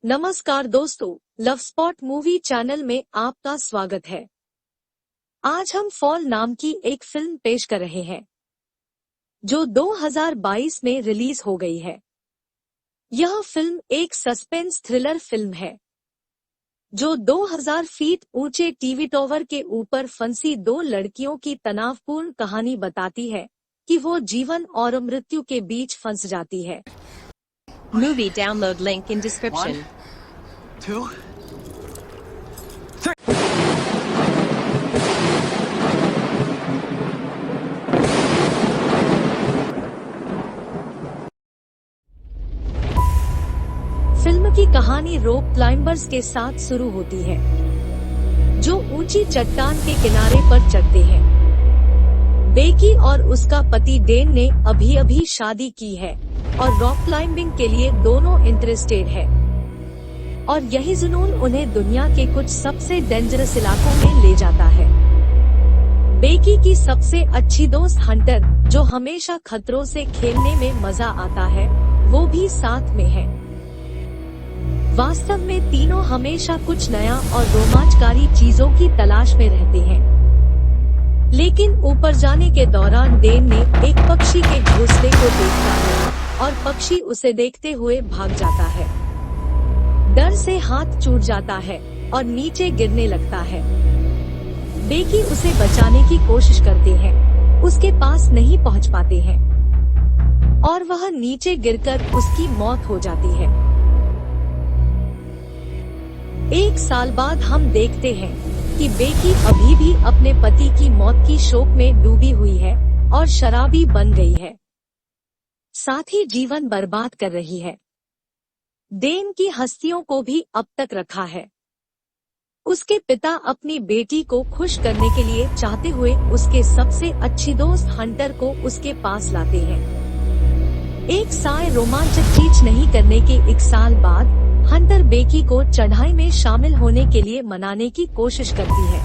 नमस्कार दोस्तों, love spot movie channel में आपका स्वागत है। आज हम फॉल नाम की एक फिल्म पेश कर रहे हैं जो 2022 में रिलीज हो गई है। यह फिल्म एक सस्पेंस थ्रिलर फिल्म है जो 2000 फीट ऊंचे टीवी टावर के ऊपर फंसी दो लड़कियों की तनावपूर्ण कहानी बताती है कि वो जीवन और मृत्यु के बीच फंस जाती है। Movie download link in description. 1, 2, 3. Film की कहानी रॉक क्लाइंबर्स के साथ शुरू होती है जो ऊंची चट्टान के किनारे पर चढ़ते हैं। बेकी और उसका पति डेन ने अभी शादी की है और रॉक क्लाइंबिंग के लिए दोनों इंटरेस्टेड है और यही जुनून उन्हें दुनिया के कुछ सबसे डेंजरस इलाकों में ले जाता है। बेकी की सबसे अच्छी दोस्त हंटर, जो हमेशा खतरों से खेलने में मजा आता है, वो भी साथ में है। वास्तव में तीनों हमेशा कुछ नया और रोमांचकारी चीजों की तलाश में रहते हैं। लेकिन ऊपर जाने के दौरान डेन ने एक पक्षी के घोंसले को देखता है और पक्षी उसे देखते हुए भाग जाता है। डर से हाथ छूट जाता है और नीचे गिरने लगता है। बेकी उसे बचाने की कोशिश करते हैं, उसके पास नहीं पहुंच पाते हैं और वह नीचे गिरकर उसकी मौत हो जाती है। एक साल बाद हम देखते हैं कि बेकी अभी भी अपने पति की मौत की शोक में डूबी हुई है और शराबी बन गई है, साथ ही जीवन बर्बाद कर रही है। डेन की हस्तियों को भी अब तक रखा है। उसके पिता अपनी बेटी को खुश करने के लिए चाहते हुए उसके सबसे अच्छी दोस्त हंटर को उसके पास लाते हैं। एक साय रोमांचक चीज नहीं करने के एक साल बाद हंटर बेकी को चढ़ाई में शामिल होने के लिए मनाने की कोशिश करती है।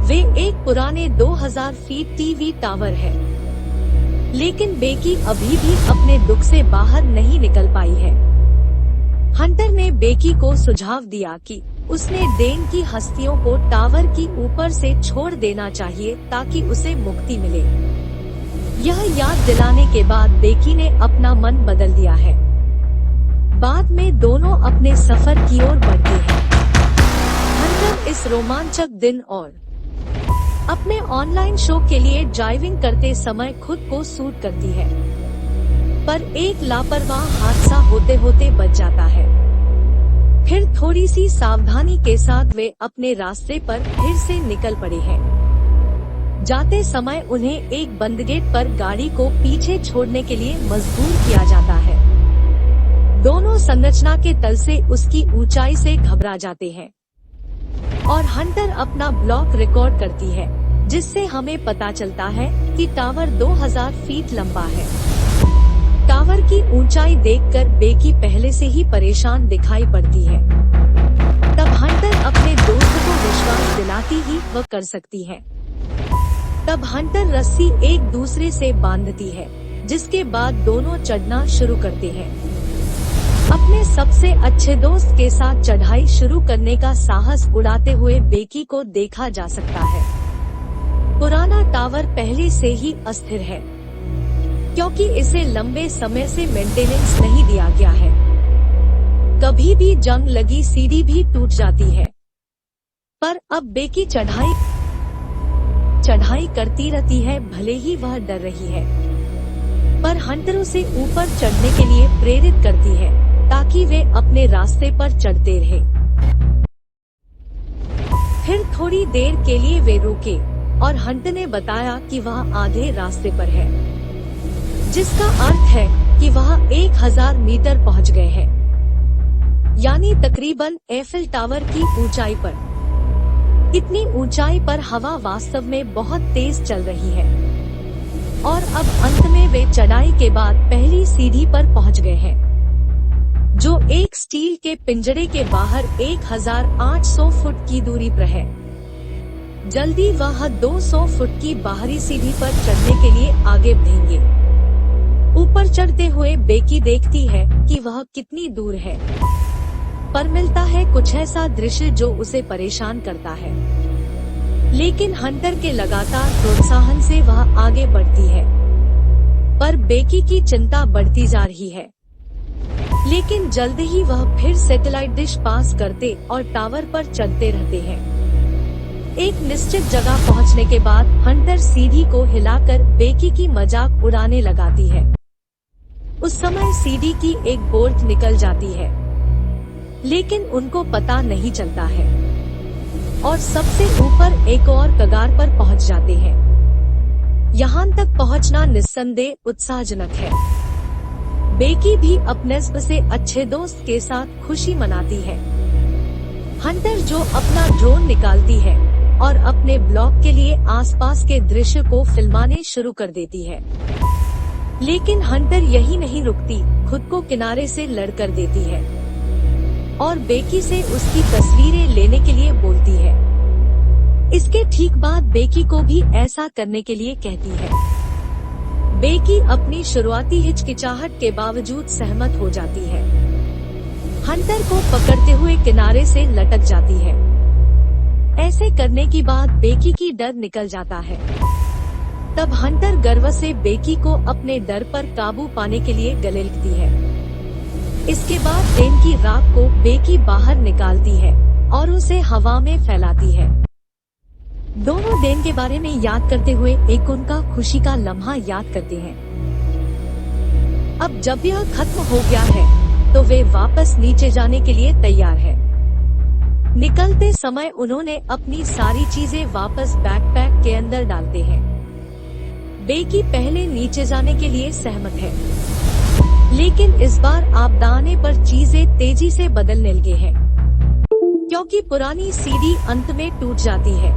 वे एक पुराने 2000 फीट टीवी टावर है, लेकिन बेकी अभी भी अपने दुख से बाहर नहीं निकल पाई है। हंटर ने बेकी को सुझाव दिया कि उसने डेन की हस्तियों को टावर की ऊपर से छोड़ देना चाहिए ताकि उसे मुक्ति मिले। यह याद दिलाने के बाद बेकी ने अपना मन बदल दिया है। बाद में दोनों अपने सफर की ओर बढ़ते हैं। हंटर इस रोमांचक दिन और अपने ऑनलाइन शो के लिए ड्राइविंग करते समय खुद को शूट करती है, पर एक लापरवाह हादसा होते होते बच जाता है। फिर थोड़ी सी सावधानी के साथ वे अपने रास्ते पर फिर से निकल पड़े हैं। जाते समय उन्हें एक बंद गेट पर गाड़ी को पीछे छोड़ने के लिए मजबूर किया जाता है। दोनों संरचना के तल से उसकी ऊंचाई से घबरा जाते हैं और हंटर अपना ब्लॉग रिकॉर्ड करती है, जिससे हमें पता चलता है कि टावर 2000 फीट लंबा है। टावर की ऊंचाई देखकर बेकी पहले से ही परेशान दिखाई पड़ती है। तब हंटर अपने दोस्त को विश्वास दिलाती ही वह कर सकती है। तब हंटर रस्सी एक दूसरे से बांधती है, जिसके बाद दोनों चढ़ना शुरू करते हैं। अपने सबसे अच्छे दोस्त के साथ चढ़ाई शुरू करने का साहस उड़ाते हुए बेकी को देखा जा सकता है। पुराना टावर पहले से ही अस्थिर है, क्योंकि इसे लंबे समय से मेंटेनेंस नहीं दिया गया है। कभी भी जंग लगी सीढ़ी भी टूट जाती है। पर अब बेकी चढ़ाई करती रहती है, भले ही वह डर रही है, पर हंटर उसे ऊपर चढ़ने के लिए प्रेरित करती है ताकि वे अपने रास्ते पर चढ़ते रहे। फिर थोड़ी देर के लिए वे रुके और हंटर ने बताया कि वह आधे रास्ते पर है, जिसका अर्थ है कि वह 1000 मीटर पहुंच गए हैं, यानी तकरीबन एफिल टावर की ऊंचाई पर। इतनी ऊंचाई पर हवा वास्तव में बहुत तेज चल रही है और अब अंत में वे चढ़ाई के बाद पहली सीढ़ी पर पहुंच गए हैं, जो एक स्टील के पिंजरे के बाहर 1800 फुट की दूरी पर है। जल्दी वह 200 फुट की बाहरी सीढ़ी पर चढ़ने के लिए आगे बढ़ेंगे। ऊपर चढ़ते हुए बेकी देखती है कि वह कितनी दूर है पर मिलता है कुछ ऐसा दृश्य जो उसे परेशान करता है। लेकिन हंटर के लगातार प्रोत्साहन से वह आगे बढ़ती है, पर बेकी की चिंता बढ़ती जा रही है। लेकिन जल्द ही वह फिर सैटेलाइट डिश पास करते और टावर पर चढ़ते रहते हैं। एक निश्चित जगह पहुंचने के बाद हंटर सीढ़ी को हिलाकर बेकी की मजाक उड़ाने लगाती है। उस समय सीढ़ी की एक बोल्ट निकल जाती है, लेकिन उनको पता नहीं चलता है और सबसे ऊपर एक और कगार पर पहुंच जाते हैं। यहाँ तक पहुंचना निस्संदेह उत्साहजनक है। बेकी भी अपने से अच्छे दोस्त के साथ खुशी मनाती है। हंटर जो अपना ड्रोन निकालती है और अपने ब्लॉग के लिए आसपास के दृश्य को फिल्माने शुरू कर देती है। लेकिन हंटर यही नहीं रुकती, खुद को किनारे से लड़कर देती है और बेकी से उसकी तस्वीरें लेने के लिए बोलती है। इसके ठीक बाद बेकी को भी ऐसा करने के लिए कहती है। बेकी अपनी शुरुआती हिचकिचाहट के बावजूद सहमत हो जाती है। हंटर को पकड़ते हुए किनारे से लटक जाती है। ऐसे करने की बाद बेकी की डर निकल जाता है। तब हंटर गर्व से बेकी को अपने डर पर काबू पाने के लिए गले लगती है। इसके बाद डेन की राख को बेकी बाहर निकालती है और उसे हवा में फैलाती है। दोनों डेन के बारे में याद करते हुए एक उनका खुशी का लम्हा याद करते हैं। अब जब यह खत्म हो गया है तो वे वापस नीचे जाने के लिए तैयार है। निकलते समय उन्होंने अपनी सारी चीजें वापस बैकपैक के अंदर डालते हैं। बेकी पहले नीचे जाने के लिए सहमत है, लेकिन इस बार आपदा आने पर चीजें तेजी से बदलने लगे हैं, क्योंकि पुरानी सीढ़ी अंत में टूट जाती है,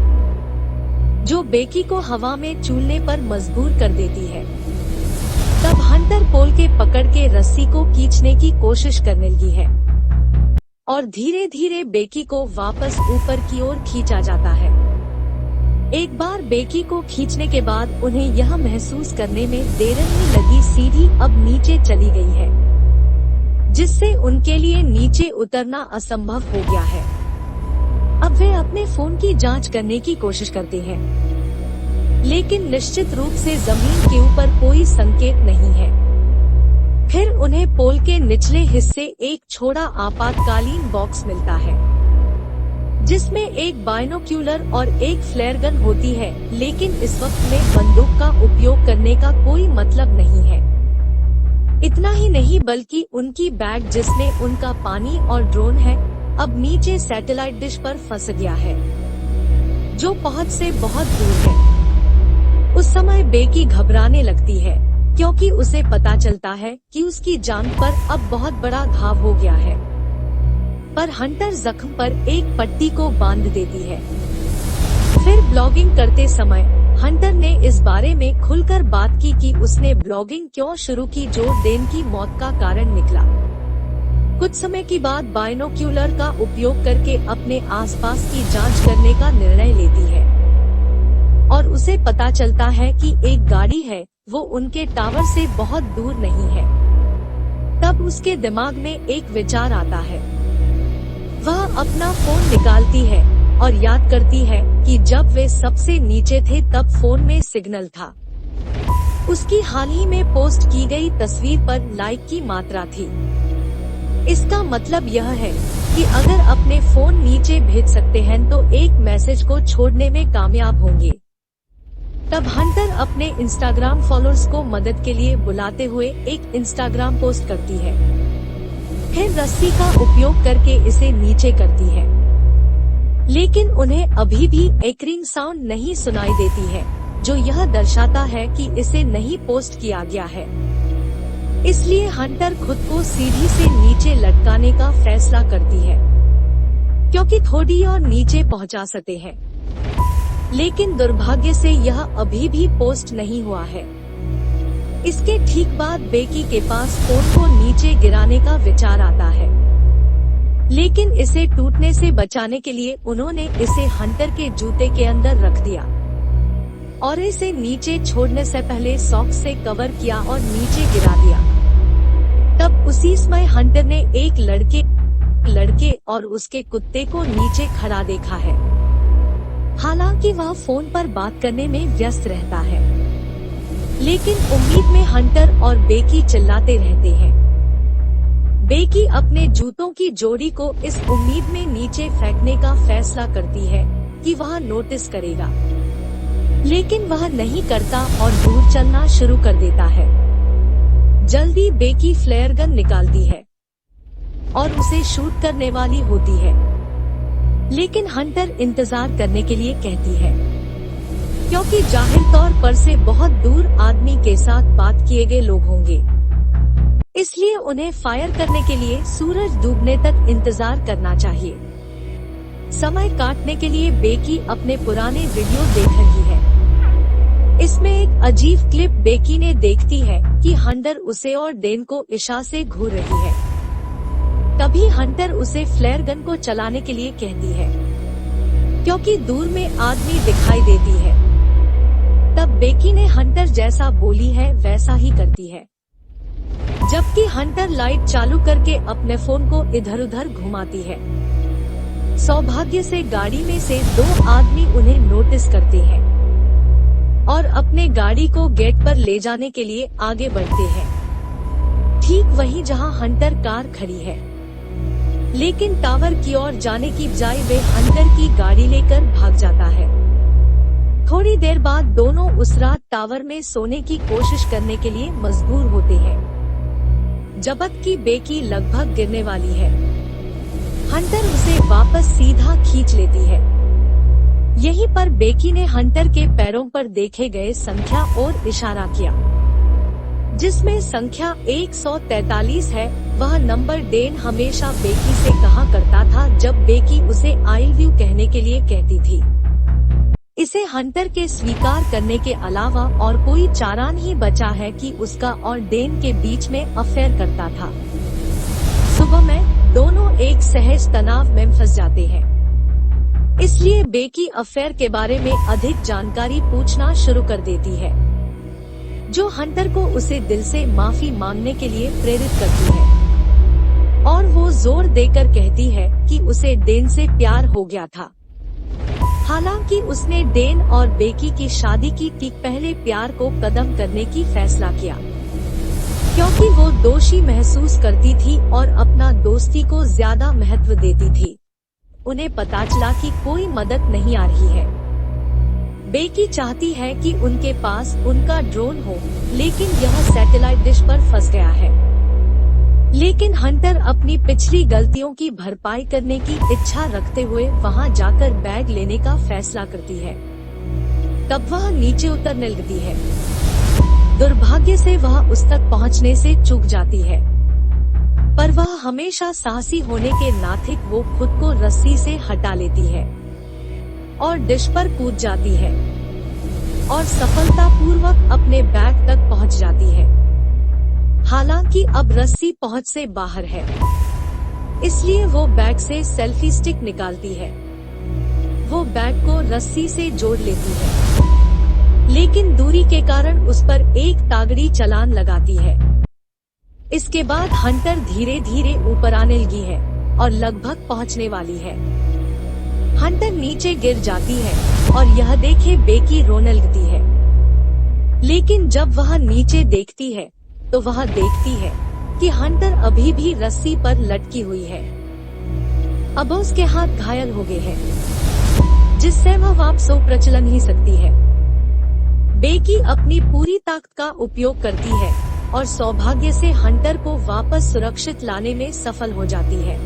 जो बेकी को हवा में झूलने पर मजबूर कर देती है। तब हंटर पोल के पकड़ के रस्सी को खींचने की कोशिश करने लगी है और धीरे धीरे बेकी को वापस ऊपर की ओर खींचा जाता है। एक बार बेकी को खींचने के बाद उन्हें यह महसूस करने में देर नहीं लगी, सीढ़ी अब नीचे चली गई है, जिससे उनके लिए नीचे उतरना असंभव हो गया है। अब वे अपने फोन की जांच करने की कोशिश करते हैं, लेकिन निश्चित रूप से जमीन के ऊपर कोई संकेत नहीं है। फिर उन्हें पोल के निचले हिस्से एक छोटा आपातकालीन बॉक्स मिलता है, जिसमें एक बाइनोक्यूलर और एक फ्लेयर गन होती है, लेकिन इस वक्त में बंदूक का उपयोग करने का कोई मतलब नहीं है। इतना ही नहीं बल्कि उनकी बैग जिसमें उनका पानी और ड्रोन है, अब नीचे सैटेलाइट डिश पर फंस गया है, जो पहुंच से बहुत दूर है। उस समय बेकी घबराने लगती है, क्योंकि उसे पता चलता है कि उसकी जान पर अब बहुत बड़ा घाव हो गया है। पर हंटर जख्म पर एक पट्टी को बांध देती है। फिर ब्लॉगिंग करते समय हंटर ने इस बारे में खुलकर बात की कि उसने ब्लॉगिंग क्यों शुरू की, जो डेन की मौत का कारण निकला। कुछ समय के बाद बाइनोक्यूलर का उपयोग करके अपने आसपास की जांच करने का निर्णय लेती है और उसे पता चलता है कि एक गाड़ी है, वो उनके टावर से बहुत दूर नहीं है। तब उसके दिमाग में एक विचार आता है। वह अपना फोन निकालती है और याद करती है कि जब वे सबसे नीचे थे तब फोन में सिग्नल था। उसकी हाल ही में पोस्ट की गई तस्वीर पर लाइक की मात्रा थी। इसका मतलब यह है कि अगर अपने फोन नीचे भेज सकते हैं तो एक मैसेज को छोड़ने में कामयाब होंगे। तब हंटर अपने इंस्टाग्राम फॉलोअर्स को मदद के लिए बुलाते हुए एक इंस्टाग्राम पोस्ट करती है। फिर रस्सी का उपयोग करके इसे नीचे करती है, लेकिन उन्हें अभी भी एकरिंग साउंड नहीं सुनाई देती है, जो यह दर्शाता है कि इसे नहीं पोस्ट किया गया है। इसलिए हंटर खुद को सीढ़ी से नीचे लटकाने का फैसला करती है, क्योंकि थोड़ी और नीचे पहुंचा सकते हैं। लेकिन दुर्भाग्य से यह अभी भी पोस्ट नहीं हुआ है। इसके ठीक बाद बेकी के पास फोन को नीचे गिराने का विचार आता है, लेकिन इसे टूटने से बचाने के लिए उन्होंने इसे हंटर के जूते के अंदर रख दिया और इसे नीचे छोड़ने से पहले सॉक्स से कवर किया और नीचे गिरा दिया। तब उसी समय हंटर ने एक लड़के एक लड़के और उसके कुत्ते को नीचे खड़ा देखा है। हालांकि वह फोन पर बात करने में व्यस्त रहता है, लेकिन उम्मीद में हंटर और बेकी चिल्लाते रहते हैं। बेकी अपने जूतों की जोड़ी को इस उम्मीद में नीचे फेंकने का फैसला करती है कि वह नोटिस करेगा, लेकिन वह नहीं करता और दूर चलना शुरू कर देता है। जल्दी बेकी फ्लेयर गन निकालती है और उसे शूट करने वाली होती है, लेकिन हंटर इंतजार करने के लिए कहती है, क्योंकि जाहिर तौर पर से बहुत दूर आदमी के साथ बात किए गए लोग होंगे, इसलिए उन्हें फायर करने के लिए सूरज डूबने तक इंतजार करना चाहिए। समय काटने के लिए बेकी अपने पुराने वीडियो देख रही है। इसमें एक अजीब क्लिप बेकी ने देखती है कि हंटर उसे और डेन को इशा से घूर रही है। तभी हंटर उसे फ्लेयर गन को चलाने के लिए कहती है, क्योंकि दूर में आदमी दिखाई देती है। तब बेकी ने हंटर जैसा बोली है वैसा ही करती है, जबकि हंटर लाइट चालू करके अपने फोन को इधर उधर घुमाती है। सौभाग्य से गाड़ी में से 2 आदमी उन्हें नोटिस करते हैं और अपने गाड़ी को गेट पर ले जाने के लिए आगे बढ़ते हैं, ठीक वहीं जहां हंटर कार खड़ी है। लेकिन टावर की ओर जाने की बजाय वे हंटर की गाड़ी लेकर भाग जाता है। थोड़ी देर बाद दोनों उस रात टावर में सोने की कोशिश करने के लिए मजबूर होते हैं, जबकि बेकी लगभग गिरने वाली है। हंटर उसे वापस सीधा खींच लेती है। यहीं पर बेकी ने हंटर के पैरों पर देखे गए संख्या और इशारा किया, जिसमें संख्या 143 है। वह नंबर डेन हमेशा बेकी से कहा करता था जब बेकी उसे आई लव यू कहने के लिए कहती थी। इसे हंटर के स्वीकार करने के अलावा और कोई चारा नहीं बचा है कि उसका और डेन के बीच में अफेयर करता था। सुबह में दोनों एक सहज तनाव में फंस जाते हैं, इसलिए बेकी अफेयर के बारे में अधिक जानकारी पूछना शुरू कर देती है, जो हंटर को उसे दिल से माफी मांगने के लिए प्रेरित करती है। और वो जोर देकर कहती है कि उसे डेन से प्यार हो गया था। हालांकि उसने डेन और बेकी की शादी की ठीक पहले प्यार को कदम करने की फैसला किया, क्योंकि वो दोषी महसूस करती थी और अपना दोस्ती को ज्यादा महत्व देती थी। उन्हें पता चला कि कोई मदद नहीं आ रही है। बेकी चाहती है कि उनके पास उनका ड्रोन हो, लेकिन यह सैटेलाइट डिश पर फंस गया है। लेकिन हंटर अपनी पिछली गलतियों की भरपाई करने की इच्छा रखते हुए वहां जाकर बैग लेने का फैसला करती है। तब वह नीचे उतरने लगती है। दुर्भाग्य से वह उस तक पहुंचने से चूक जाती है, पर वह हमेशा साहसी होने के नाते वो खुद को रस्सी से हटा लेती है और डिश पर कूद जाती है और सफलतापूर्वक अपने बैग तक पहुंच जाती है। हालांकि अब रस्सी पहुंच से बाहर है, इसलिए वो बैग से सेल्फी स्टिक निकालती है। वो बैग को रस्सी से जोड़ लेती है, लेकिन दूरी के कारण उस पर एक तागड़ी छलांग लगाती है। इसके बाद हंटर धीरे धीरे ऊपर आने लगी है और लगभग पहुंचने वाली है। हंटर नीचे गिर जाती है और यह देखे बेकी रोने लगती है, लेकिन जब वह नीचे देखती है तो वह देखती है कि हंटर अभी भी रस्सी पर लटकी हुई है। अब उसके हाथ घायल हो गए हैं, जिससे वह वापस प्रचल नहीं सकती है। बेकी अपनी पूरी ताकत का उपयोग करती है और सौभाग्य से हंटर को वापस सुरक्षित लाने में सफल हो जाती है।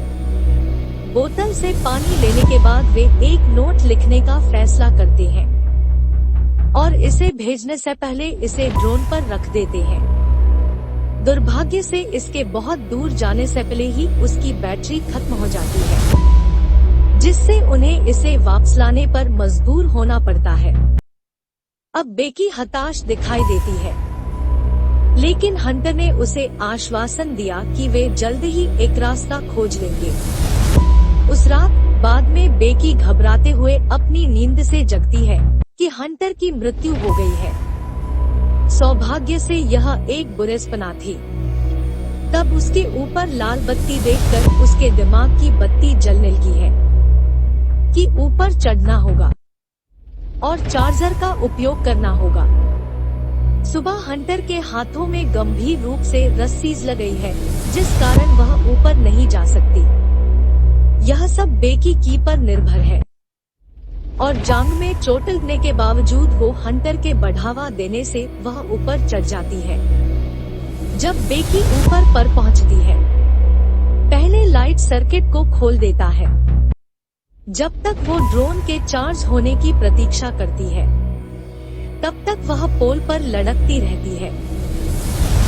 बोतल से पानी लेने के बाद वे एक नोट लिखने का फैसला करते हैं और इसे भेजने से पहले इसे ड्रोन पर रख देते हैं। दुर्भाग्य से इसके बहुत दूर जाने से पहले ही उसकी बैटरी खत्म हो जाती है, जिससे उन्हें इसे वापस लाने पर मजबूर होना पड़ता है। अब बेकी हताश दिखाई देती है, लेकिन हंटर ने उसे आश्वासन दिया कि वे जल्द ही एक रास्ता खोज लेंगे। उस रात बाद में बेकी घबराते हुए अपनी नींद से जगती है कि हंटर की मृत्यु हो गई है। सौभाग्य से यह एक बुरे सपना थी। तब उसके ऊपर लाल बत्ती देखकर उसके दिमाग की बत्ती जलने लगी है कि ऊपर चढ़ना होगा और चार्जर का उपयोग करना होगा। सुबह हंटर के हाथों में गंभीर रूप से रस्सी लग गई है, जिस कारण वह ऊपर नहीं जा सकती। यह सब बेकी की पर निर्भर है और जांग में चोट लगने के बावजूद वो हंटर के बढ़ावा देने से वह ऊपर चढ़ जाती है। जब बेकी ऊपर पर पहुंचती है, पहले लाइट सर्किट को खोल देता है। जब तक वो ड्रोन के चार्ज होने की प्रतीक्षा करती है, तब तक वह पोल पर लटकती रहती है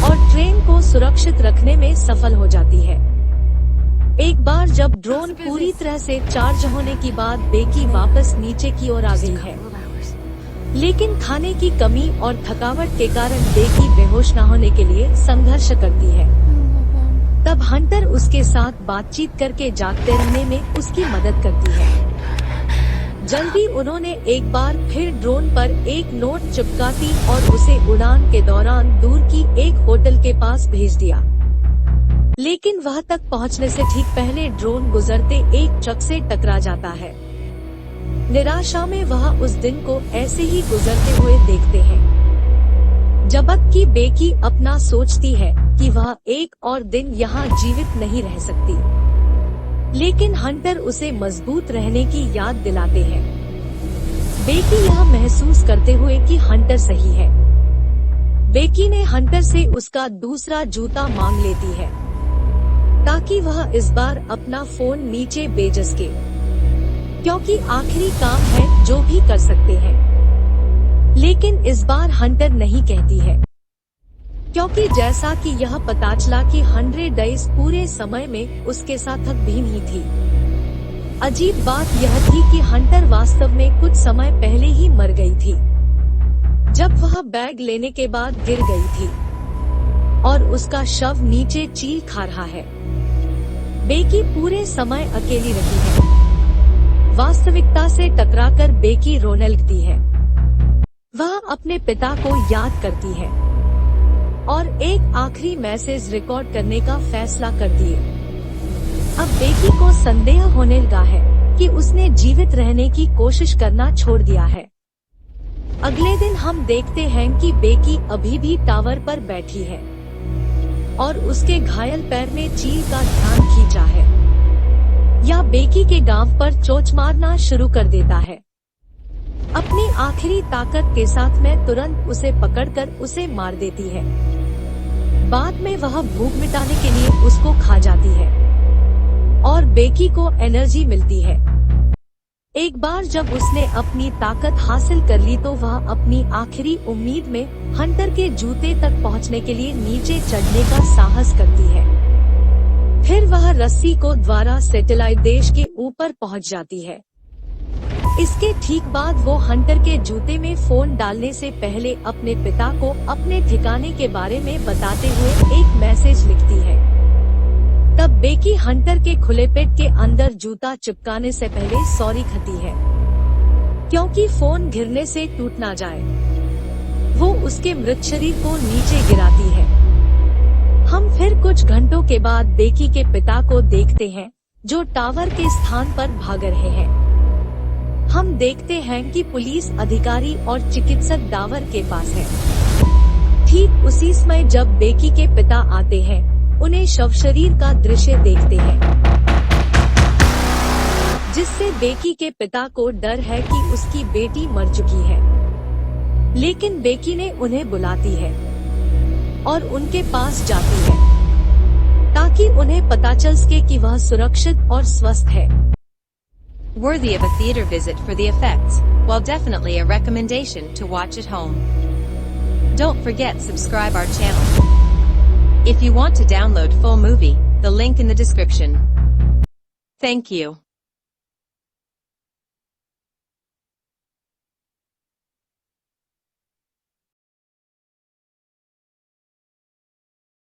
और ट्रेन को सुरक्षित रखने में सफल हो जाती है। एक बार जब ड्रोन पूरी तरह से चार्ज होने के बाद बेकी वापस नीचे की ओर आ गई है, लेकिन खाने की कमी और थकावट के कारण बेकी बेहोश न होने के लिए संघर्ष करती है। तब हंटर उसके साथ बातचीत करके जागते रहने में उसकी मदद करती है। जल्दी उन्होंने एक बार फिर ड्रोन पर एक नोट चिपका दी और उसे उड़ान के दौरान दूर की एक होटल के पास भेज दिया। लेकिन वह तक पहुंचने से ठीक पहले ड्रोन गुजरते एक ट्रक से टकरा जाता है। निराशा में वह उस दिन को ऐसे ही गुजरते हुए देखते हैं। जबकि बेकी अपना सोचती है कि वह एक और दिन यहाँ जीवित नहीं रह सकती, लेकिन हंटर उसे मजबूत रहने की याद दिलाते हैं। बेकी यह महसूस करते हुए कि हंटर सही है, बेकी ने हंटर से उसका दूसरा जूता मांग लेती है ताकि वह इस बार अपना फोन नीचे भेज सके, क्योंकि आखिरी काम है जो भी कर सकते हैं। लेकिन इस बार हंटर नहीं कहती है, क्योंकि जैसा कि यह पता चला कि 100 डेज पूरे समय में उसके साथ भी नहीं थी। अजीब बात यह थी कि हंटर वास्तव में कुछ समय पहले ही मर गई थी, जब वह बैग लेने के बाद गिर गई थी और उसका शव नीचे चील खा रहा है। बेकी पूरे समय अकेली रही है। वास्तविकता से टकराकर बेकी रोने लगती है। वह अपने पिता को याद करती है और एक आखिरी मैसेज रिकॉर्ड करने का फैसला कर दिए। अब बेकी को संदेह होने लगा है कि उसने जीवित रहने की कोशिश करना छोड़ दिया है। अगले दिन हम देखते हैं कि बेकी अभी भी टावर पर बैठी है और उसके घायल पैर में चील का ध्यान खींचा है, या बेकी के गांव पर चोंच मारना शुरू कर देता है। अपनी आखिरी ताकत के साथ में तुरंत उसे पकड़कर उसे मार देती है। बाद में वह भूख मिटाने के लिए उसको खा जाती है और बेकी को एनर्जी मिलती है। एक बार जब उसने अपनी ताकत हासिल कर ली तो वह अपनी आखिरी उम्मीद में हंटर के जूते तक पहुंचने के लिए नीचे चढ़ने का साहस करती है। फिर वह रस्सी को द्वारा सैटेलाइट देश के ऊपर पहुंच जाती है। इसके ठीक बाद वो हंटर के जूते में फोन डालने से पहले अपने पिता को अपने ठिकाने के बारे में बताते हुए एक मैसेज लिखती है। तब बेकी हंटर के खुले पेट के अंदर जूता चिपकाने से पहले सॉरी कहती है, क्योंकि फोन गिरने से टूट ना जाए। वो उसके मृत शरीर को नीचे गिराती है। हम फिर कुछ घंटों के बाद बेकी के पिता को देखते हैं, जो टावर के स्थान पर भाग रहे हैं। हम देखते हैं कि पुलिस अधिकारी और चिकित्सक टावर के पास है। ठीक उसी समय जब बेकी के पिता आते हैं, उन्हें शव शरीर का दृश्य देखते हैं, जिससे बेकी के पिता को डर है कि उसकी बेटी मर चुकी है। लेकिन बेकी ने उन्हें बुलाती है और उनके पास जाती है ताकि उन्हें पता चल सके कि वह सुरक्षित और स्वस्थ है। Worthy of a theater visit for the effects, while definitely a recommendation to watch at home. Don't forget subscribe our channel. If you want to download full movie, the link in the description. Thank you.